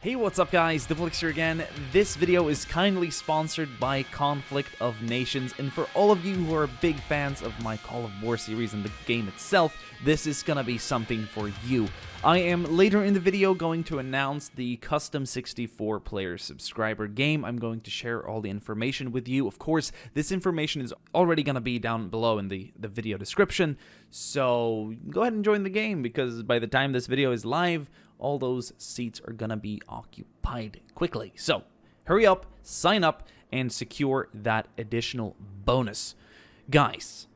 Hey, what's up guys, Diplex here again. This video is kindly sponsored by Conflict of Nations, and for all of you who are big fans of my Call of War series and the game itself, this is gonna be something for you. I am later in the video going to announce the custom 64 player subscriber game. I'm going to share all the information with you. Of course, this information is already going to be down below in the video description, so go ahead and join the game, because by the time this video is live, all those seats are going to be occupied quickly. So hurry up, sign up, and secure that additional bonus. Guys,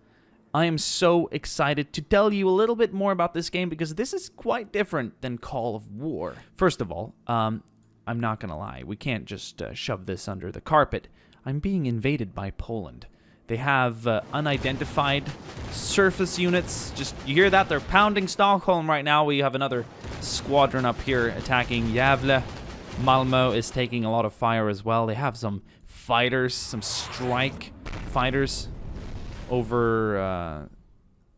I am so excited to tell you a little bit more about this game, because this is quite different than Call of War. First of all, I'm not gonna lie, we can't just shove this under the carpet. I'm being invaded by Poland. They have unidentified surface units. Just, you hear that? They're pounding Stockholm right now. We have another squadron up here attacking Gävle. Malmö is taking a lot of fire as well. They have some fighters, some strike fighters over,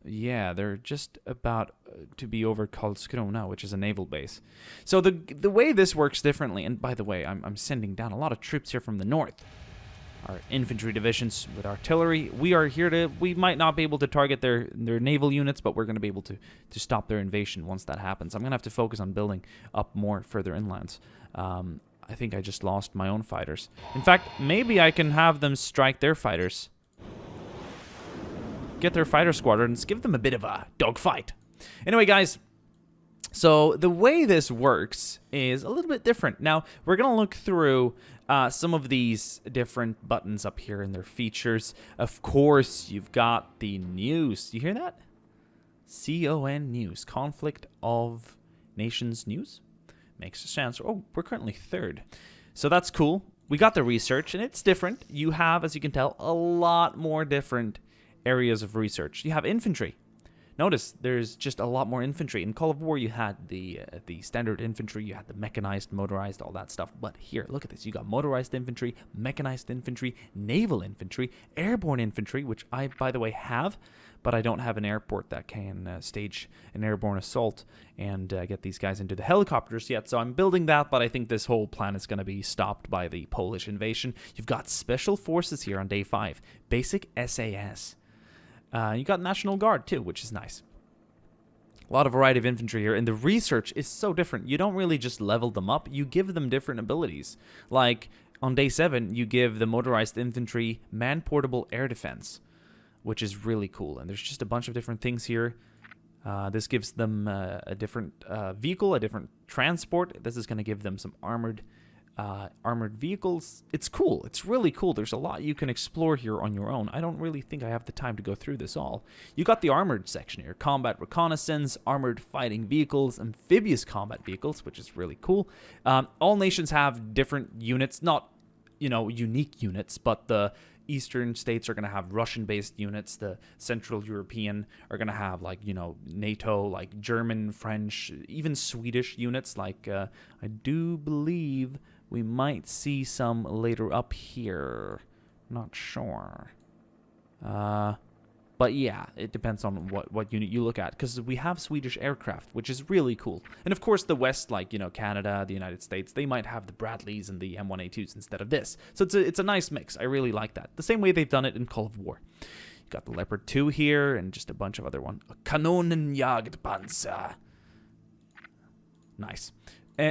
yeah, they're just about to be over Karlskrona, which is a naval base. So the way this works differently, and by the way, I'm sending down a lot of troops here from the north. Our infantry divisions with artillery. We might not be able to target their naval units, but we're going to be able to stop their invasion once that happens. I'm going to have to focus on building up more further inlands. I think I just lost my own fighters. In fact, maybe I can have them strike their fighters. Get their fighter squadrons, give them a bit of a dogfight. Anyway, guys, so the way this works is a little bit different. Now, we're going to look through some of these different buttons up here and their features. Of course, you've got the news. You hear that? CON News. Conflict of Nations News? Makes sense. Oh, we're currently third. So that's cool. We got the research, and it's different. You have, as you can tell, a lot more different areas of research. You have infantry. Notice there's just a lot more infantry. In Call of War, you had the standard infantry, you had the mechanized, motorized, all that stuff. But here, look at this. You got motorized infantry, mechanized infantry, naval infantry, airborne infantry, which I, by the way, have, but I don't have an airport that can stage an airborne assault and get these guys into the helicopters yet. So I'm building that, but I think this whole plan is going to be stopped by the Polish invasion. You've got special forces here on day 5, basic SAS. You got National Guard, too, which is nice. A lot of variety of infantry here, and the research is so different. You don't really just level them up. You give them different abilities. Like, on day 7, you give the motorized infantry man-portable air defense, which is really cool. And there's just a bunch of different things here. This gives them a different vehicle, a different transport. This is going to give them some armored vehicles. It's cool. It's really cool. There's a lot you can explore here on your own. I don't really think I have the time to go through this all. You got the armored section here. Combat reconnaissance, armored fighting vehicles, amphibious combat vehicles, which is really cool. All nations have different units, not, unique units, but the Eastern states are going to have Russian-based units. The Central European are going to have, like, NATO, like German, French, even Swedish units. Like, I do believe we might see some later up here. Not sure. But yeah, it depends on what unit you look at, because we have Swedish aircraft, which is really cool. And of course, the West, like, Canada, the United States, they might have the Bradleys and the M1A2s instead of this. So it's a nice mix. I really like that. The same way they've done it in Call of War. You got the Leopard 2 here, and just a bunch of other ones. Kanonenjagdpanzer. Nice.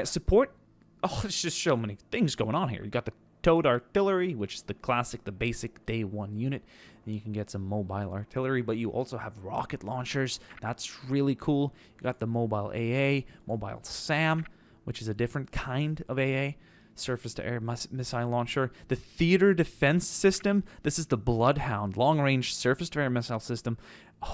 Support. Oh, there's just so many things going on here. You got the towed artillery, which is the classic, the basic day 1 unit. Then you can get some mobile artillery, but you also have rocket launchers. That's really cool. You got the mobile AA, mobile SAM, which is a different kind of AA, surface-to-air missile launcher. The theater defense system. This is the Bloodhound, long-range surface-to-air missile system.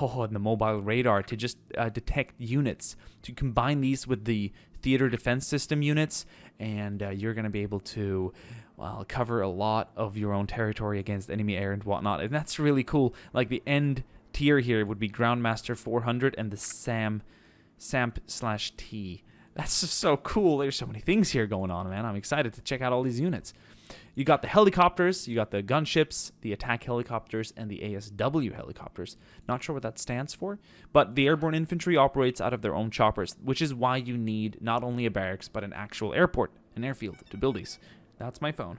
Oh, and the mobile radar to just detect units. To combine these with the theater defense system units, and you're going to be able to, well, cover a lot of your own territory against enemy air and whatnot. And that's really cool. Like, the end tier here would be Groundmaster 400 and the SAMP/T. That's just so cool. There's so many things here going on, man. I'm excited to check out all these units. You got the helicopters, you got the gunships, the attack helicopters, and the ASW helicopters. Not sure what that stands for, but the airborne infantry operates out of their own choppers, which is why you need not only a barracks, but an actual airport. an airfield to build these. That's my phone.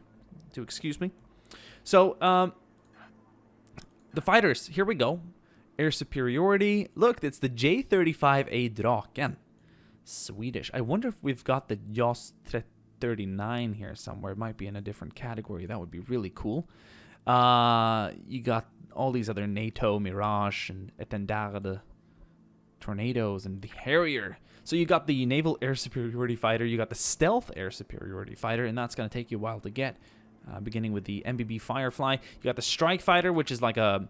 To excuse me. So, the fighters, here we go. Air superiority. Look, it's the J-35A Draken. Swedish. I wonder if we've got the JAS 39 here somewhere. It might be in a different category. That would be really cool. You got all these other NATO, Mirage, and Étendard Tornadoes, and the Harrier. So you got the Naval Air Superiority Fighter, you got the Stealth Air Superiority Fighter, and that's going to take you a while to get. Beginning with the MBB Firefly. You got the Strike Fighter, which is like a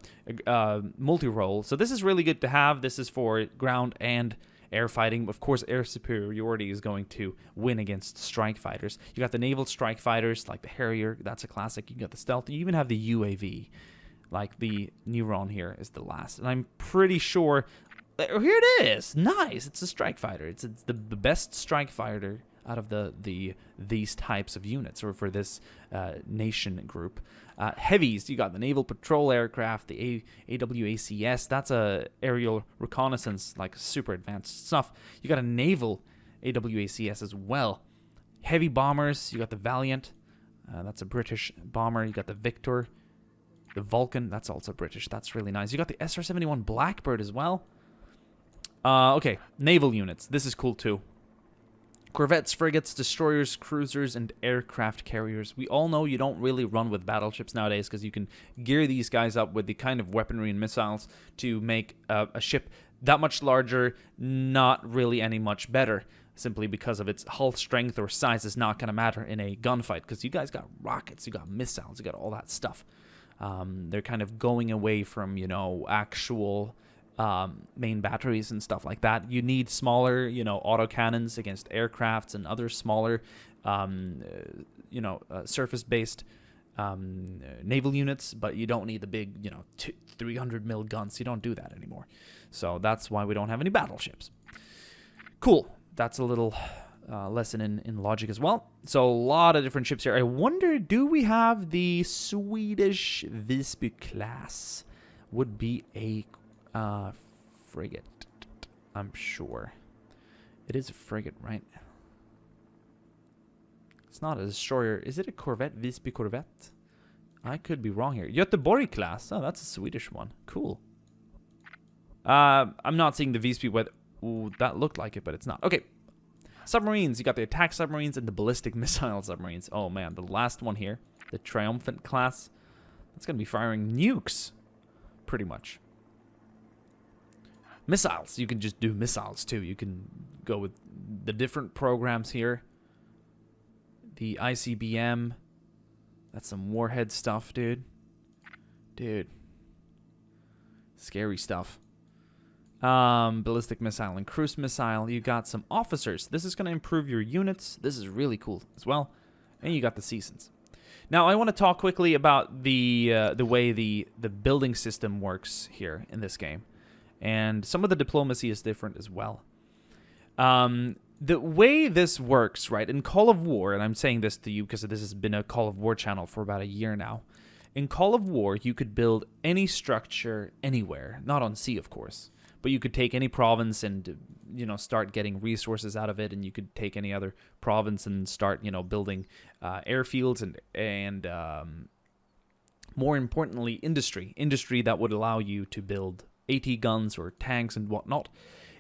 multi-role. So this is really good to have. This is for ground and air fighting. Of course, air superiority is going to win against strike fighters. You got the naval strike fighters, like the Harrier. That's a classic. You got the Stealth. You even have the UAV. Like the Neuron here is the last. And I'm pretty sure... Here it is. Nice. It's a strike fighter. It's the best strike fighter out of these types of units, or for this nation group. Heavies, you got the naval patrol aircraft, the AWACS. That's a aerial reconnaissance, like super advanced stuff. You got a naval AWACS as well. Heavy bombers, you got the Valiant. That's a British bomber. You got the Victor, the Vulcan. That's also British. That's really nice. You got the SR-71 Blackbird as well. Okay, naval units. This is cool too. Corvettes, frigates, destroyers, cruisers, and aircraft carriers. We all know you don't really run with battleships nowadays because you can gear these guys up with the kind of weaponry and missiles to make a ship that much larger, not really any much better, simply because of its hull strength or size is not going to matter in a gunfight, because you guys got rockets, you got missiles, you got all that stuff. They're kind of going away from, actual... main batteries and stuff like that. You need smaller, autocannons against aircrafts and other smaller, surface-based naval units, but you don't need the big, 300 mil guns. You don't do that anymore. So that's why we don't have any battleships. Cool. That's a little lesson in logic as well. So a lot of different ships here. I wonder, do we have the Swedish Visby class? Would be a frigate, I'm sure. It is a frigate, right? It's not a destroyer. Is it a corvette? Visby corvette? I could be wrong here. Göteborg class. Oh, that's a Swedish one. Cool. I'm not seeing the Visby weather. Ooh, that looked like it, but it's not. Okay. Submarines. You got the attack submarines and the ballistic missile submarines. Oh, man. The last one here, the Triumphant class, that's going to be firing nukes, pretty much. Missiles. You can just do missiles, too. You can go with the different programs here. The ICBM. That's some warhead stuff, dude. Dude. Scary stuff. Ballistic missile and cruise missile. You got some officers. This is going to improve your units. This is really cool as well. And you got the seasons. Now, I want to talk quickly about the way the building system works here in this game. And some of the diplomacy is different as well. The way this works, right, in Call of War, and I'm saying this to you because this has been a Call of War channel for about a year now. In Call of War, you could build any structure anywhere. Not on sea, of course. But you could take any province and, start getting resources out of it. And you could take any other province and start, building airfields and more importantly, industry. Industry that would allow you to build AT guns or tanks and whatnot.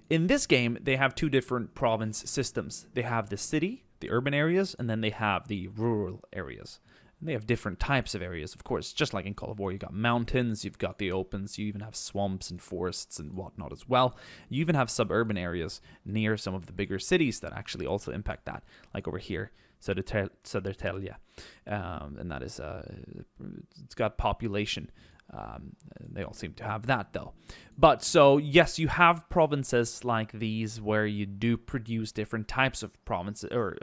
In this game, they have two different province systems. They have the city, the urban areas, and then they have the rural areas. And they have different types of areas, of course. Just like in Call of War, you've got mountains, you've got the opens, you even have swamps and forests and whatnot as well. You even have suburban areas near some of the bigger cities that actually also impact that, like over here, Södertälje. And that is, it's got population. They all seem to have that, though. But so, yes, you have provinces like these where you do produce different types of provinces or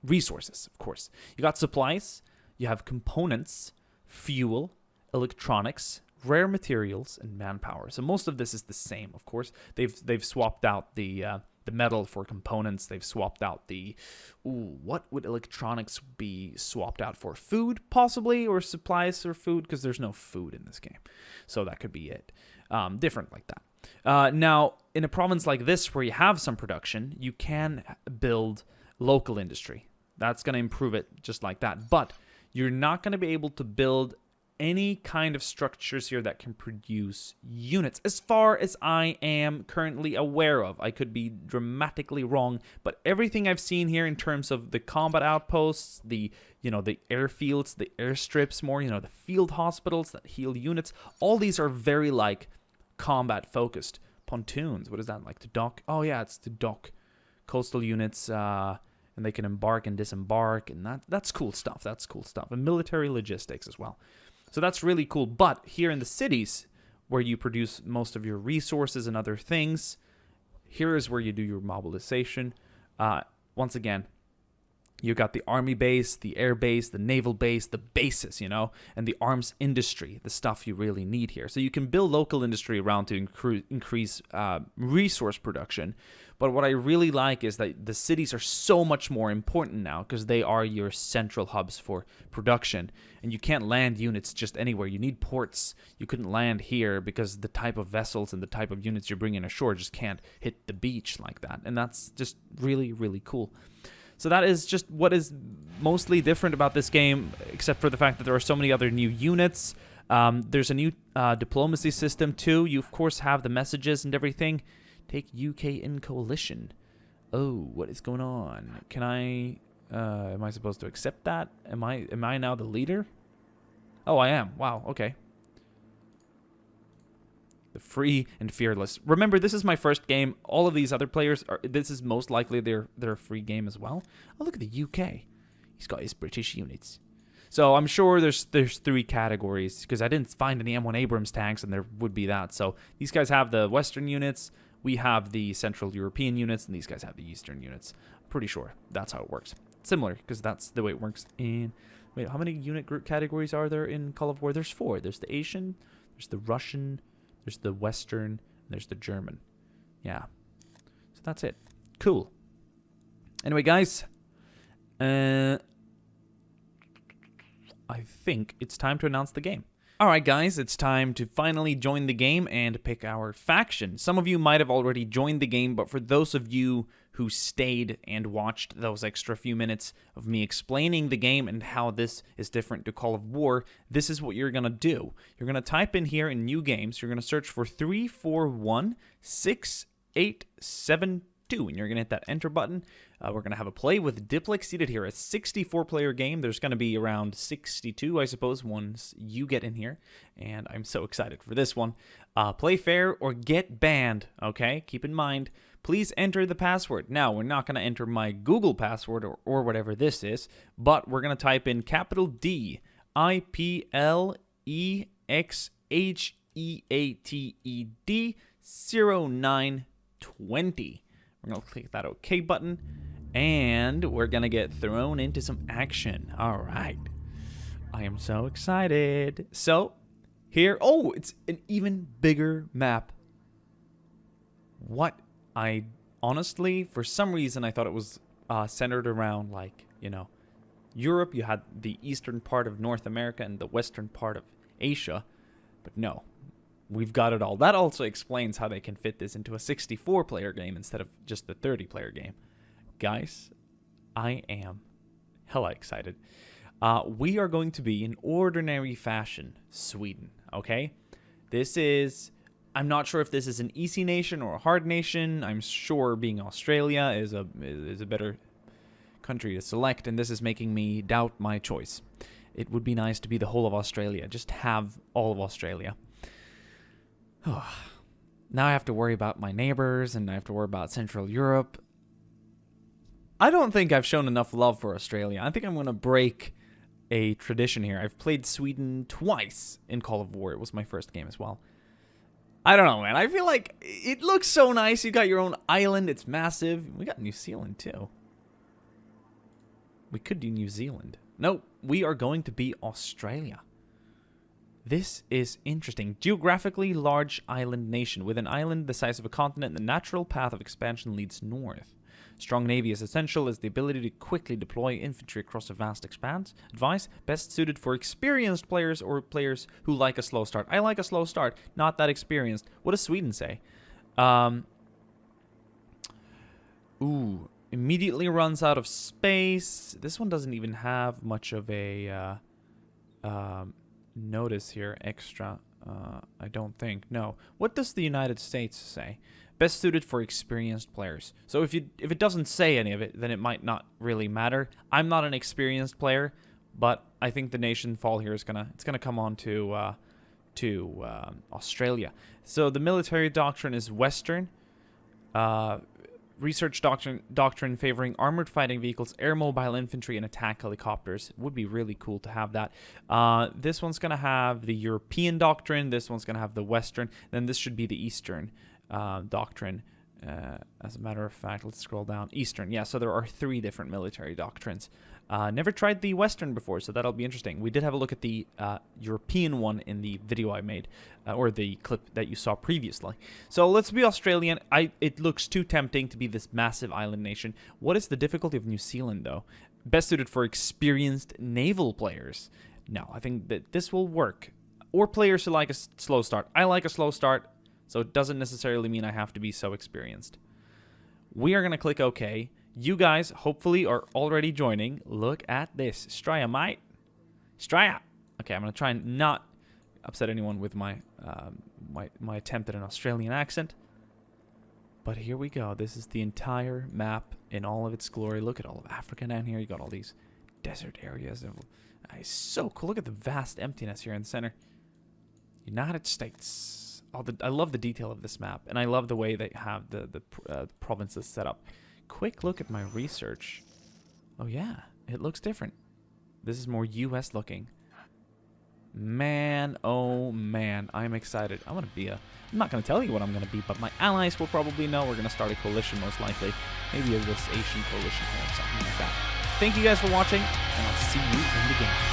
resources, of course. You got supplies, you have components, fuel, electronics, rare materials, and manpower. So most of this is the same, of course. They've swapped out the metal for components. They've swapped out the... what would electronics be swapped out for? Food, possibly, or supplies or food? Because there's no food in this game. So that could be it. Different like that. Now, in a province like this where you have some production, you can build local industry. That's going to improve it just like that. But you're not going to be able to build any kind of structures here that can produce units, as far as I am currently aware of. I could be dramatically wrong, but everything I've seen here in terms of the combat outposts, the airfields, the airstrips, more, the field hospitals that heal units, all these are very like combat focused. Pontoons, what is that, like to dock? Oh yeah, it's to dock coastal units, and they can embark and disembark, and that's cool stuff. That's cool stuff. And military logistics as well. So that's really cool. But here in the cities, where you produce most of your resources and other things, here is where you do your mobilization. Once again, you got the army base, the air base, the naval base, the bases, and the arms industry, the stuff you really need here. So you can build local industry around to increase resource production. But what I really like is that the cities are so much more important now because they are your central hubs for production. And you can't land units just anywhere. You need ports. You couldn't land here because the type of vessels and the type of units you're bringing ashore just can't hit the beach like that. And that's just really, really cool. So that is just what is mostly different about this game, except for the fact that there are so many other new units. There's a new diplomacy system too. You, of course, have the messages and everything. Take UK in coalition. Oh, what is going on? Can I... am I supposed to accept that? Am I now the leader? Oh, I am. Wow, okay. The free and fearless. Remember, this is my first game. All of these other players, this is most likely their free game as well. Oh, look at the UK. He's got his British units. So I'm sure there's 3 categories, because I didn't find any M1 Abrams tanks, and there would be that. So these guys have the Western units, we have the Central European units, and these guys have the Eastern units. I'm pretty sure that's how it works. Similar, because that's the way it works in... Wait, how many unit group categories are there in Call of War? There's 4. There's the Asian, there's the Russian, there's the Western, and there's the German. Yeah. So that's it. Cool. Anyway, guys, I think it's time to announce the game. Alright guys, it's time to finally join the game and pick our faction. Some of you might have already joined the game, but for those of you who stayed and watched those extra few minutes of me explaining the game and how this is different to Call of War, this is what you're going to do. You're going to type in here in New Games, you're going to search for 341687. And you're going to hit that enter button. We're going to have a play with DiplexHeated here. A 64-player game. There's going to be around 62, I suppose, once you get in here. And I'm so excited for this one. Play fair or get banned, okay? Keep in mind, please enter the password. Now, we're not going to enter my Google password or whatever this is, but we're going to type in capital D, IPLEXHEATED 0920. We're going to click that OK button, and we're going to get thrown into some action. All right. I am so excited. So, here... Oh, it's an even bigger map. What? I honestly, for some reason, I thought it was centered around, like, Europe. You had the eastern part of North America and the western part of Asia. But no. We've got it all. That also explains how they can fit this into a 64-player game instead of just the 30-player game. Guys, I am hella excited. We are going to be in ordinary fashion Sweden, okay? This is... I'm not sure if this is an easy nation or a hard nation. I'm sure being Australia is a better country to select, and this is making me doubt my choice. It would be nice to be the whole of Australia. Just have all of Australia. Now I have to worry about my neighbors, and I have to worry about Central Europe. I don't think I've shown enough love for Australia. I think I'm going to break a tradition here. I've played Sweden twice in Call of War. It was my first game as well. I don't know, man. I feel like it looks so nice. You got your own island. It's massive. We got New Zealand, too. We could do New Zealand. No, we are going to be Australia. This is interesting. Geographically large island nation. With an island the size of a continent, the natural path of expansion leads north. Strong navy is essential as the ability to quickly deploy infantry across a vast expanse. Advice, best suited for experienced players or players who like a slow start. I like a slow start, not that experienced. What does Sweden say? Immediately runs out of space. This one doesn't even have much of a notice here, extra. I don't think. No. What does the United States say? Best suited for experienced players. So if it doesn't say any of it, then it might not really matter. I'm not an experienced player, but I think the nation fall here is gonna come on to Australia. So the military doctrine is Western. Research doctrine favoring armored fighting vehicles, air mobile infantry, and attack helicopters. It would be really cool to have that. This one's going to have the European doctrine. This one's going to have the Western. Then this should be the Eastern doctrine. As a matter of fact, let's scroll down. Eastern. Yeah, so there are 3 different military doctrines. Never tried the Western before, so that'll be interesting. We did have a look at the European one in the video I made, or the clip that you saw previously. So let's be Australian. It looks too tempting to be this massive island nation. What is the difficulty of New Zealand, though? Best suited for experienced naval players. No, I think that this will work. Or players who like a slow start. I like a slow start, so it doesn't necessarily mean I have to be so experienced. We are going to click OK. You guys, hopefully, are already joining. Look at this. Straya, mate. Straya. Okay, I'm going to try and not upset anyone with my my attempt at an Australian accent. But here we go. This is the entire map in all of its glory. Look at all of Africa down here. You got all these desert areas. It's so cool. Look at the vast emptiness here in the center. United States. Oh, I love the detail of this map, and I love the way they have the provinces set up. Quick look at my research. Oh yeah, it looks different. This is more US looking. Man, oh man, I'm excited. I'm not gonna tell you what I'm gonna be, but my allies will probably know. We're gonna start a coalition most likely. Maybe a West Asian coalition or something like that. Thank you guys for watching, and I'll see you in the game.